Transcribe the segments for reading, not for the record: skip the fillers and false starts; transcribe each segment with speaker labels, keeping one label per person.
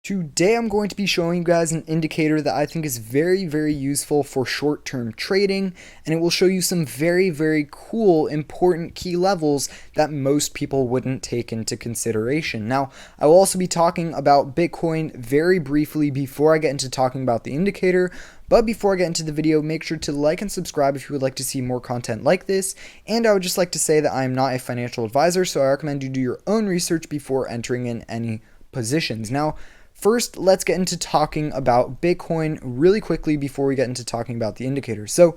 Speaker 1: Today I'm going to be showing you guys an indicator that I think is very useful for short-term trading, and it will show you some very cool important key levels that most people wouldn't take into consideration. Now, I will also be talking about Bitcoin very briefly before I get into talking about the indicator. But before I get into the video, make sure to like and subscribe if you would like to see more content like this. And I would just like to say that I am not a financial advisor, so I recommend you do your own research before entering in any positions. Now, first, let's get into talking about Bitcoin really quickly before we get into talking about the indicator. So,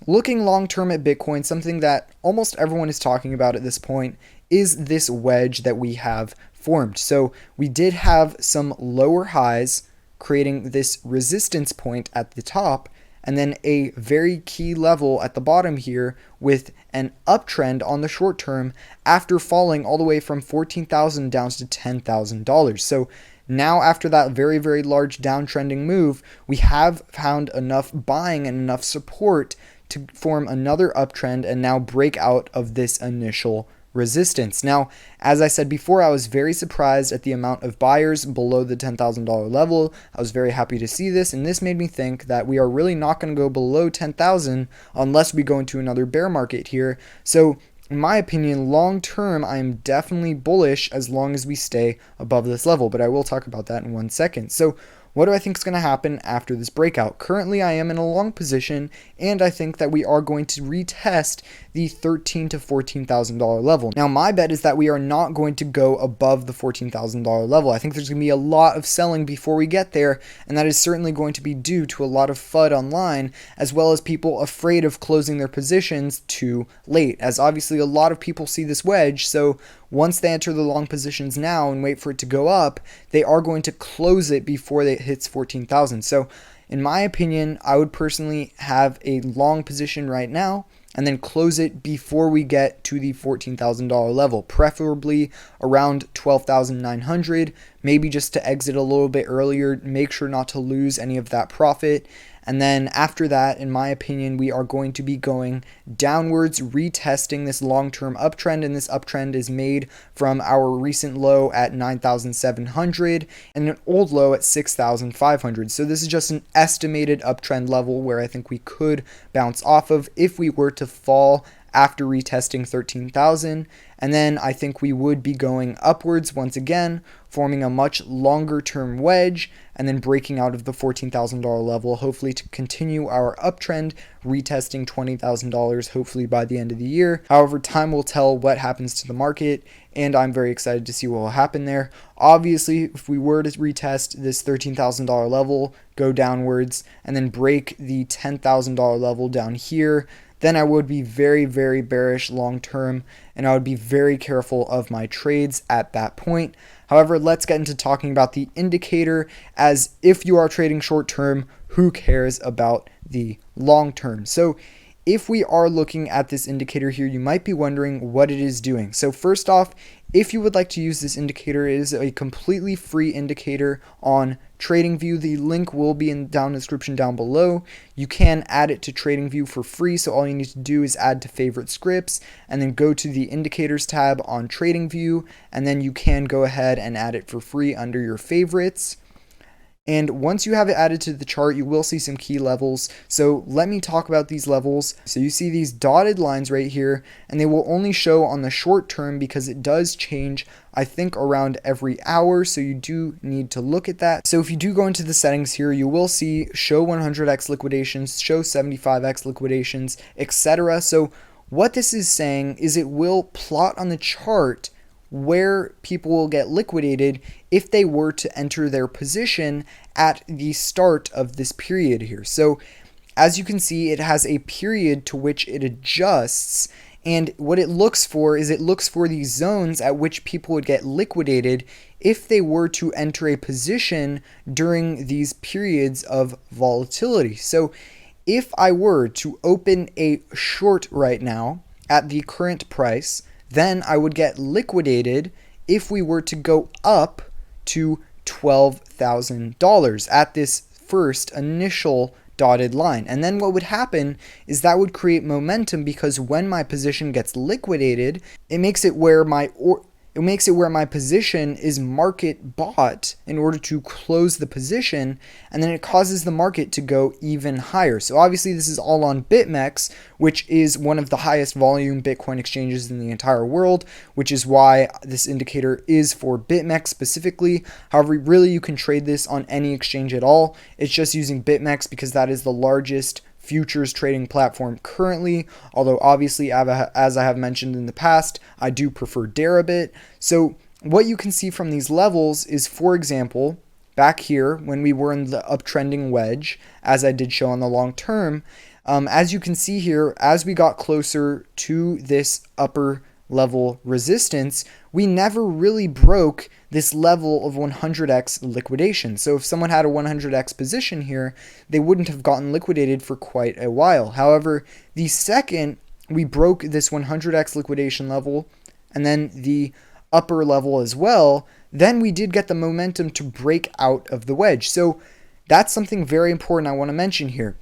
Speaker 1: looking long term at Bitcoin, something that almost everyone is talking about at this point is this wedge that we have formed. So, we did have some lower highs creating this resistance point at the top, and then a very key level at the bottom here with an uptrend on the short term after falling all the way from $14,000 down to $10,000. So now after that very large downtrending move, we have found enough buying and enough support to form another uptrend and now break out of this initial resistance. Now, as I said before, I was very surprised at the amount of buyers below the $10,000 level. I was very happy to see this, and this made me think that we are really not going to go below 10,000 unless we go into another bear market here. So in my opinion, long term, I am definitely bullish as long as we stay above this level, but I will talk about that in 1 second. So what do I think is going to happen after this breakout? Currently, I am in a long position, and I think that we are going to retest the $13,000 to $14,000 level. Now, my bet is that we are not going to go above the $14,000 level. I think there's going to be a lot of selling before we get there, and that is certainly going to be due to a lot of FUD online, as well as people afraid of closing their positions too late, as obviously a lot of people see this wedge, so once they enter the long positions now and wait for it to go up, they are going to close it before it hits 14,000. So in my opinion, I would personally have a long position right now and then close it before we get to the $14,000 level, preferably around 12,900, maybe just to exit a little bit earlier, make sure not to lose any of that profit. And then after that, in my opinion, we are going to be going downwards, retesting this long-term uptrend, and this uptrend is made from our recent low at 9,700 and an old low at 6,500. So this is just an estimated uptrend level where I think we could bounce off of if we were to fall after retesting 13,000, and then I think we would be going upwards once again, forming a much longer term wedge, and then breaking out of the $14,000 level, hopefully to continue our uptrend, retesting $20,000 hopefully by the end of the year. However, time will tell what happens to the market, and I'm very excited to see what will happen there. Obviously, if we were to retest this $13,000 level, go downwards, and then break the $10,000 level down here, then I would be very bearish long term, and I would be very careful of my trades at that point. However, let's get into talking about the indicator, as if you are trading short term, who cares about the long term? So if we are looking at this indicator here, you might be wondering what it is doing. So first off, if you would like to use this indicator, it is a completely free indicator on TradingView. The link will be in the description down below. You can add it to TradingView for free, so all you need to do is add to favorite scripts and then go to the indicators tab on TradingView, and then you can go ahead and add it for free under your favorites. And once you have it added to the chart, you will see some key levels. So let me talk about these levels. So you see these dotted lines right here, and they will only show on the short term because it does change, I think, around every hour. So you do need to look at that. So if you do go into the settings here, you will see show 100x liquidations, show 75x liquidations, etc. So what this is saying is it will plot on the chart where people will get liquidated if they were to enter their position at the start of this period here. So as you can see, it has a period to which it adjusts, and what it looks for is it looks for these zones at which people would get liquidated if they were to enter a position during these periods of volatility. So if I were to open a short right now at the current price, then I would get liquidated if we were to go up to $12,000 at this first initial dotted line. And then what would happen is that would create momentum, because when my position gets liquidated, it makes it where it makes it where my position is market bought in order to close the position, and then it causes the market to go even higher. So obviously this is all on Bitmex, which is one of the highest volume Bitcoin exchanges in the entire world, which is why this indicator is for Bitmex specifically. However, really you can trade this on any exchange at all. It's just using Bitmex because that is the largest futures trading platform currently, although obviously, as I have mentioned in the past, I do prefer Deribit. So what you can see from these levels is, for example, back here when we were in the uptrending wedge, as I did show on the long term, as you can see here, as we got closer to this upper level resistance, we never really broke this level of 100x liquidation. So if someone had a 100x position here, they wouldn't have gotten liquidated for quite a while. However, the second we broke this 100x liquidation level and then the upper level as well, then we did get the momentum to break out of the wedge. So that's something very important I want to mention here.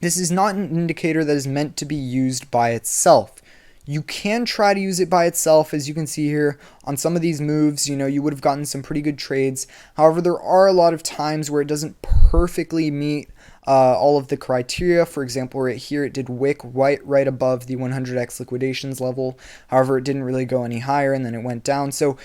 Speaker 1: This is not an indicator that is meant to be used by itself. You can try to use it by itself, as you can see here on some of these moves. You would have gotten some pretty good trades. However, there are a lot of times where it doesn't perfectly meet all of the criteria. For example, right here, it did wick right above the 100x liquidations level. However, it didn't really go any higher, and then it went down. So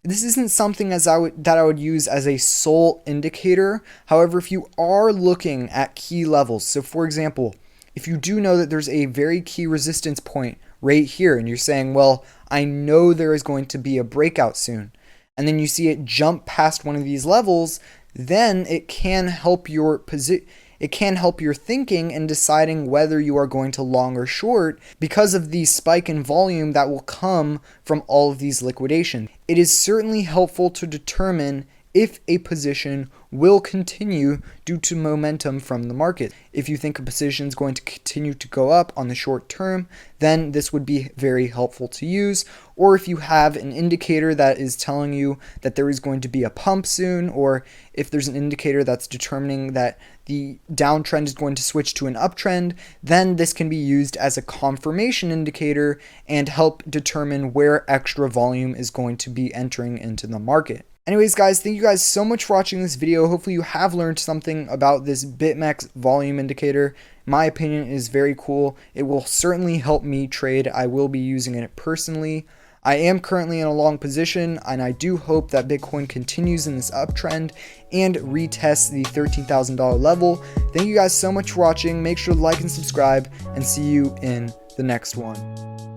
Speaker 1: this isn't something that I would use as a sole indicator. However, if you are looking at key levels, so for example, if you do know that there's a very key resistance point right here, and you're saying, well, I know there is going to be a breakout soon, and then you see it jump past one of these levels, then it can help your thinking and deciding whether you are going to long or short because of the spike in volume that will come from all of these liquidations. It is certainly helpful to determine if a position will continue due to momentum from the market. If you think a position is going to continue to go up on the short term, then this would be very helpful to use. Or if you have an indicator that is telling you that there is going to be a pump soon, or if there's an indicator that's determining that the downtrend is going to switch to an uptrend, then this can be used as a confirmation indicator and help determine where extra volume is going to be entering into the market. Anyways, guys, thank you guys so much for watching this video. Hopefully you have learned something about this Bitmex volume indicator. In my opinion, it is very cool. It will certainly help me trade. I will be using it personally. I am currently in a long position, and I do hope that Bitcoin continues in this uptrend and retests the $13,000 level. Thank you guys so much for watching. Make sure to like and subscribe, and see you in the next one.